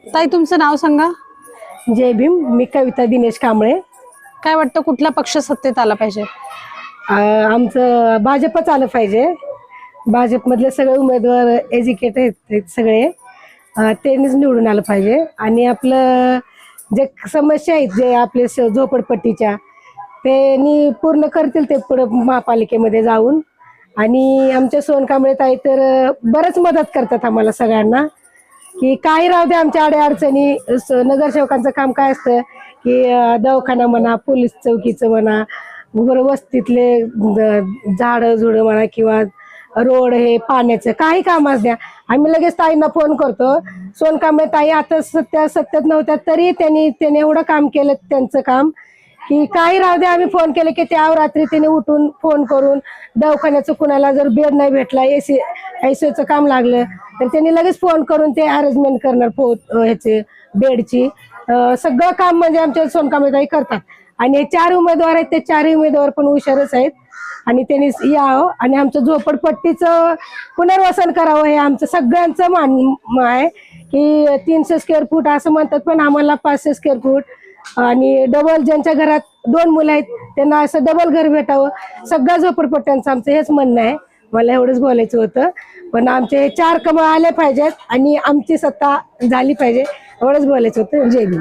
ताई तुमचं नाव सांगा. जय भीम. मी कविता दिनेश कांबळे. काय वाटतं कुठला पक्ष सत्तेत आला पाहिजे? आमचं भाजपच आलं पाहिजे. भाजपमधले सगळे उमेदवार एज्युकेटेड आहेत सगळे. त्यांनीच निवडून आलं पाहिजे. आणि आपलं जे समस्या आहेत जे आपले झोपडपट्टीच्या त्यांनी पूर्ण करतील ते पुढं महापालिकेमध्ये जाऊन. आणि आमच्या सोन कांबळे ताई तर बरंच मदत करतात आम्हाला सगळ्यांना की काही राहू दे आमच्या अडचणी. नगरसेवकांचं काम काय असतं की दवाखाना म्हणा, पोलीस चौकीचं म्हणा, बरोबर वस्तीतले झाडं झुडं म्हणा किंवा रोड हे पाण्याचं काही काम असू द्या आम्ही लगेच ताईंना फोन करतो. सोन कांबळे ताई आता सत्यात नव्हत्या तरी त्यांनी एवढं काम केलं त्यांचं काम की काही राहू दे आम्ही फोन केले की त्या रात्री त्याने उठून फोन करून दवाखान्याचं कुणाला जर बेड नाही भेटला एसीचं काम लागलं तर त्यांनी लगेच फोन करून ते अरेंजमेंट करणार ह्याचे बेडची. सगळं काम म्हणजे आमच्या सोन कांबळे ताई करतात. आणि हे 4 उमेदवार आहेत ते 4ही उमेदवार पण हुशारच आहेत. आणि त्यांनी यावं आणि आमचं झोपडपट्टीचं पुनर्वसन करावं हे आमचं सगळ्यांचं मान आहे की 300 स्क्वेअर फूट असं म्हणतात पण आम्हाला 500 स्क्वेअर फूट आणि डबल ज्यांच्या घरात 2 मुलं आहेत त्यांना असं डबल घर भेटावं. सगळ्या झोपडपट्ट्यांचं आमचं हेच म्हणणं आहे. मला एवढंच बोलायचं होतं. पण आमचे हे 4 कमळ आले पाहिजेत आणि आमची सत्ता झाली पाहिजे एवढंच बोलायचं होतं. जय भीम.